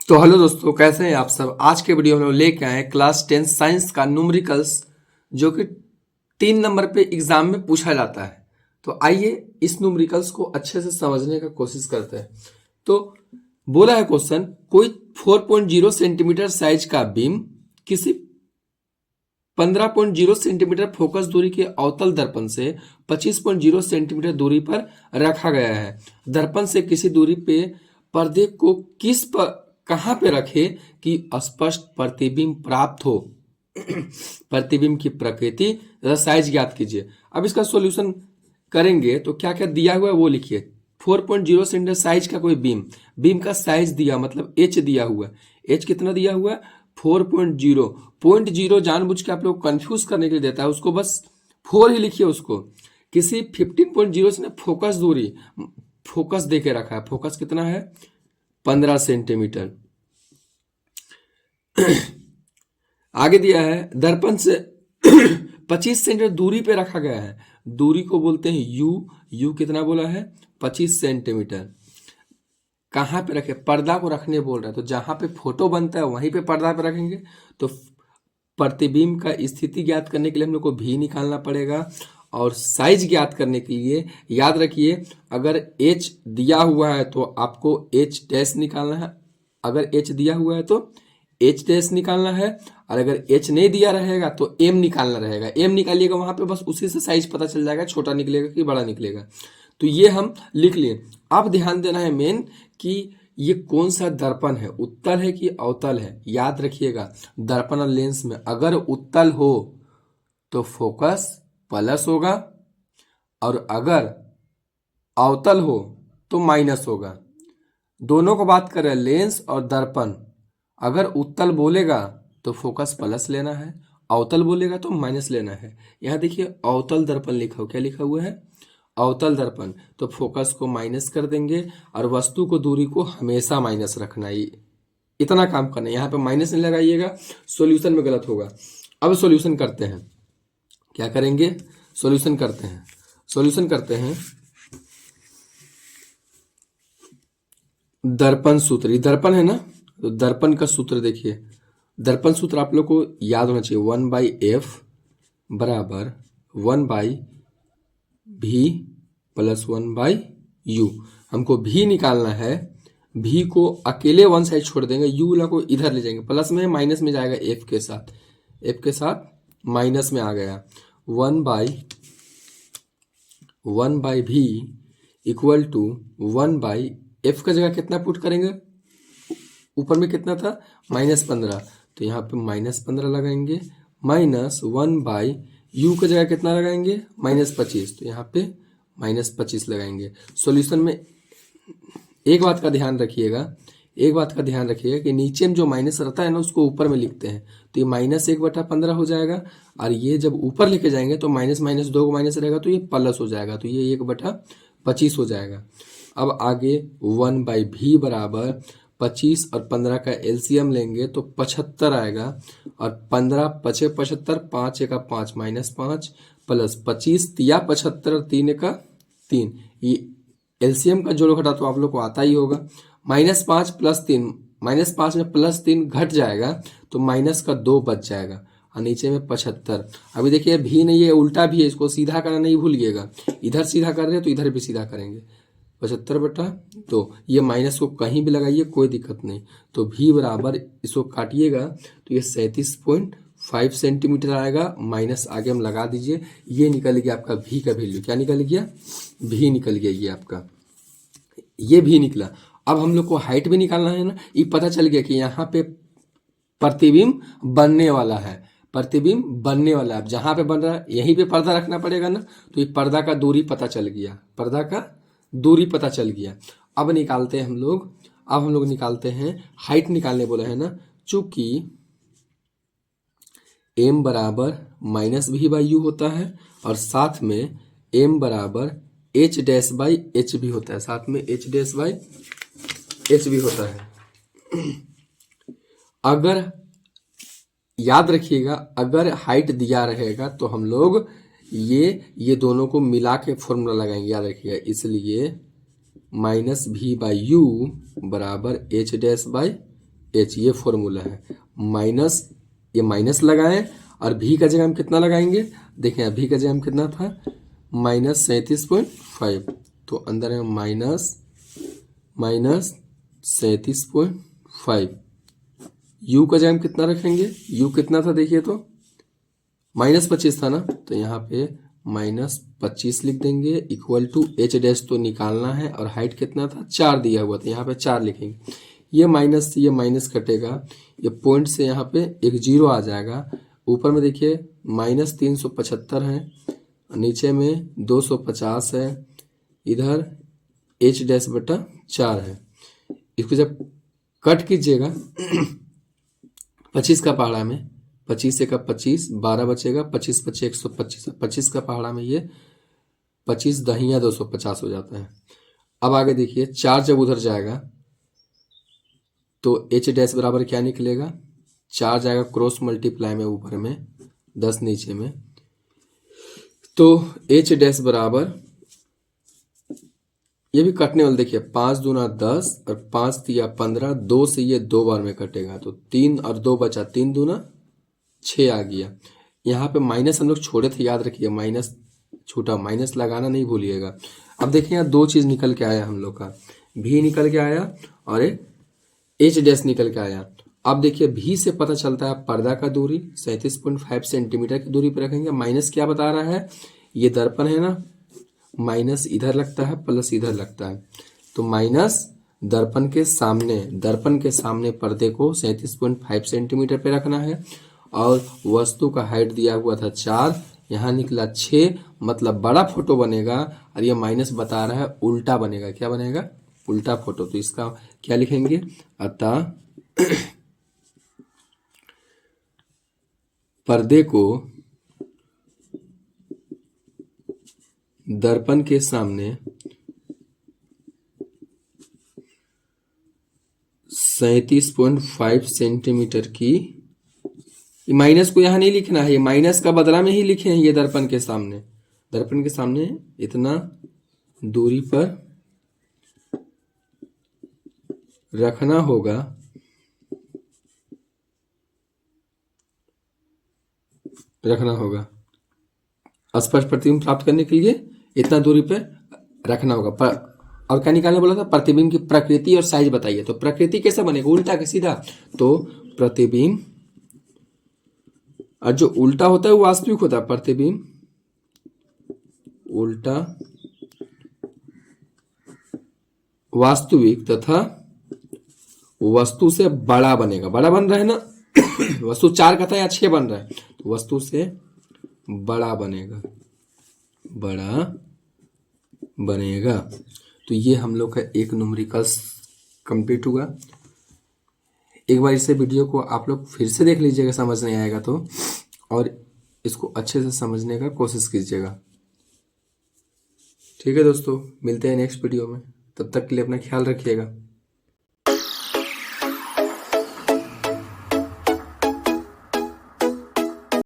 तो हेलो दोस्तों, कैसे हैं आप सब। आज के वीडियो में हम लोग लेके आए क्लास 10 साइंस का न्यूमेरिकल्स, जो कि 3 नंबर पे एग्जाम में पूछा जाता है। तो आइए इस न्यूमेरिकल्स को अच्छे से समझने का कोशिश करते हैं। तो बोला है क्वेश्चन, कोई 4.0 सेंटीमीटर साइज का बीम किसी 15.0 सेंटीमीटर फोकस दूरी के अवतल दर्पण से 25.0 सेंटीमीटर दूरी पर रखा गया है। दर्पण से किसी दूरी पे पर्दे को कहां पे रखे कि स्पष्ट प्रतिबिंब प्राप्त हो। प्रतिबिंब की प्रकृति तथा साइज ज्ञात कीजिए। अब इसका सॉल्यूशन करेंगे तो क्या क्या दिया हुआ है वो लिखिए। 4.0 सेंटीमीटर साइज का कोई बीम का साइज दिया, मतलब एच दिया हुआ है। एच कितना दिया हुआ है? 4.0। 0.0 जानबूझ के आप लोग कंफ्यूज करने के लिए देता है, उसको बस 4 ही लिखिए। उसको किसी 15.0 से फोकस दूरी, फोकस देके रखा है। फोकस कितना है? 15 सेंटीमीटर। आगे दिया है दर्पण से 25 सेंटीमीटर दूरी पे रखा गया है। दूरी को बोलते हैं यू कितना बोला है? 25 सेंटीमीटर। कहां पे रखे? पर्दा को रखने बोल रहा है, तो जहां पे फोटो बनता है वहीं पे पर्दा पे रखेंगे। तो प्रतिबिंब का स्थिति ज्ञात करने के लिए हम लोग को भी निकालना पड़ेगा, और साइज ज्ञात करने के लिए याद रखिए, अगर एच दिया हुआ है तो आपको एच डैश निकालना है। अगर एच दिया हुआ है तो एच डैश निकालना है, और अगर एच नहीं दिया रहेगा तो एम निकालना रहेगा। एम निकालिएगा, वहां पे बस उसी से साइज पता चल जाएगा, छोटा निकलेगा कि बड़ा निकलेगा। तो ये हम लिख लिए। अब ध्यान देना है मेन कि ये कौन सा दर्पण है, उत्तल है कि अवतल है। याद रखिएगा, दर्पण और लेंस में अगर उत्तल हो तो फोकस प्लस होगा, और अगर अवतल हो तो माइनस होगा। दोनों को बात करें, लेंस और दर्पण। अगर उत्तल बोलेगा तो फोकस प्लस लेना है, अवतल बोलेगा तो माइनस लेना है। यहां देखिए अवतल दर्पण लिखा हो, क्या लिखा हुआ है? अवतल दर्पण। तो फोकस को माइनस कर देंगे, और वस्तु को दूरी को हमेशा माइनस रखना है। इतना काम करना है, यहाँ पे माइनस नहीं लगाइएगा, सॉल्यूशन में गलत होगा। अब सॉल्यूशन करते हैं। क्या करेंगे? सॉल्यूशन करते हैं। सॉल्यूशन करते हैं दर्पण सूत्र। ये दर्पण है ना, तो दर्पण का सूत्र देखिए। दर्पण सूत्र आप लोग को याद होना चाहिए, 1/f बराबर 1/v प्लस 1/u। हमको भी निकालना है। भी को अकेले वन साइड छोड़ देंगे, यू ला को इधर ले जाएंगे। प्लस में माइनस में जाएगा एफ के साथ, एफ के साथ माइनस में आ गया। 1/v इक्वल टू 1/f का जगह कितना पुट करेंगे? ऊपर में कितना था? -15, तो यहाँ पे -15 लगाएंगे। माइनस 1/u का जगह कितना लगाएंगे? -25, तो यहाँ पे -25 लगाएंगे। सॉल्यूशन में एक बात का ध्यान रखिएगा, कि नीचे में जो माइनस रहता है ना, उसको ऊपर में लिखते हैं। तो ये -1/15 हो जाएगा, और ये जब ऊपर लेके जाएंगे तो माइनस माइनस 2 माइनस रहेगा, तो ये प्लस हो जाएगा, तो ये 1/25 हो जाएगा। अब आगे 1/v बराबर 25 और 15 का एलसीएम लेंगे तो 75 आएगा, और 15 पचे 75, 5 का 5 -5 प्लस 25 तिया 75 और 3 का 3। ये एलसीएम का जोड़ घटा तो आप लोग को आता ही होगा। -5 प्लस 3, -5 में +3 घट जाएगा, तो माइनस का 2 बच जाएगा, और नीचे में 75। अभी देखिए भी नहीं है, उल्टा भी है, इसको सीधा करना नहीं भूलिएगा। इधर सीधा कर रहे हैं तो इधर भी सीधा करेंगे। 75/2, ये माइनस को कहीं भी लगाइए, कोई दिक्कत नहीं। तो भी बराबर, इसको काटिएगा तो ये 37.5 सेंटीमीटर आएगा। माइनस आगे हम लगा दीजिए, ये निकल गया आपका भी का वैल्यू। क्या निकल गया? भी निकल गया ये आपका, ये भी निकला। अब हम लोग को हाइट भी निकालना है ना। ये पता चल गया कि यहाँ पे प्रतिबिंब बनने वाला है, प्रतिबिंब बनने वाला है। अब जहां पे बन रहा है यहीं पे पर्दा रखना पड़ेगा ना, तो ये पर्दा का दूरी पता चल गया, पर्दा का दूरी पता चल गया। अब निकालते हैं हम लोग, अब हम लोग निकालते हैं हाइट निकालने बोला है ना। चूंकि m बराबर -v/u होता है, और साथ में m बराबर h' भी होता है, साथ में h' भी होता है। अगर याद रखिएगा, अगर हाइट दिया रहेगा तो हम लोग ये दोनों को मिला के फॉर्मूला लगाएंगे, याद रखिएगा। इसलिए -v/u बराबर h' एच, ये फॉर्मूला है। माइनस, ये माइनस लगाएं और भी का जगह हम कितना लगाएंगे, देखें अभी का जगह हम कितना था, -37.5, तो अंदर है -37.5। यू का जगह हम कितना रखेंगे, यू कितना था देखिए तो -25 था ना, तो यहाँ पे -25 लिख देंगे, इक्वल टू एच डैश तो निकालना है और हाइट कितना था 4 दिया हुआ था, यहाँ पे 4 लिखेंगे। ये माइनस से ये माइनस कटेगा, ये पॉइंट से यहाँ पे एक जीरो आ जाएगा। ऊपर में देखिए -375 है, नीचे में 250 है, इधर एच डैश बटा 4 है। इसको जब कट कीजिएगा 25 का पहाड़ा में, 25 का 25, 12 बचेगा, 25 बचे 125, 25 का पहाड़ा में ये 25 दहिया 250 हो जाता है। अब आगे देखिए 4 जब उधर जाएगा तो एच डैश बराबर क्या निकलेगा, 4 जाएगा क्रॉस मल्टीप्लाई में ऊपर में, 10 नीचे में, तो एच डैश बराबर, ये भी कटने वाला देखिए 5 दूना 10 और 5 दिया 15, 2 से ये 2 बार में कटेगा, तो 3 और 2 बचा, 3 दूना 6 आ गया। यहाँ पे माइनस हम लोग छोड़े थे, याद रखिए माइनस छूटा, माइनस लगाना नहीं भूलिएगा। अब देखिए यहाँ 2 चीज निकल के आया हम लोग का, भी निकल के आया और एक एच डैश निकल के आया। अब देखिए भी से पता चलता है पर्दा का दूरी 37.5 सेंटीमीटर की दूरी पर रखेंगे। माइनस क्या बता रहा है, ये दर्पण है ना, माइनस इधर लगता है प्लस इधर लगता है, तो माइनस दर्पण के सामने पर्दे को 37.5 सेंटीमीटर पे रखना है, और वस्तु का हाइट दिया हुआ था 4, यहाँ निकला 6, मतलब बड़ा फोटो बनेगा, और ये माइनस बता रहा है उल्टा बनेगा, क्या बनेगा, उल्टा फोटो। तो इसका क्या लिखेंगे, अतः पर्दे को दर्पण के सामने 37.5 सेंटीमीटर की, माइनस को यहां नहीं लिखना है, ये माइनस का बदला में ही लिखे हैं, ये दर्पण के सामने इतना दूरी पर रखना होगा, स्पष्ट प्रतिबिंब प्राप्त करने के लिए इतना दूरी पे रखना होगा। और क्या निकालने बोला था, प्रतिबिंब की प्रकृति और साइज बताइए। तो प्रकृति कैसा बनेगा, उल्टा के सीधा, तो प्रतिबिंब, और जो उल्टा होता है वो वास्तविक होता है, प्रतिबिंब उल्टा वास्तविक तथा वस्तु से बड़ा बनेगा, बड़ा बन रहा है ना वस्तु 4 का था या 6 बन रहा है, तो वस्तु से बड़ा बनेगा। तो ये हम लोग का एक न्यूमेरिकल्स कंप्लीट हुआ। एक बार इसे वीडियो को आप लोग फिर से देख लीजिएगा, समझ नहीं आएगा तो, और इसको अच्छे से समझने का कोशिश कीजिएगा। ठीक है दोस्तों, मिलते हैं नेक्स्ट वीडियो में, तब तक के लिए अपना ख्याल रखिएगा।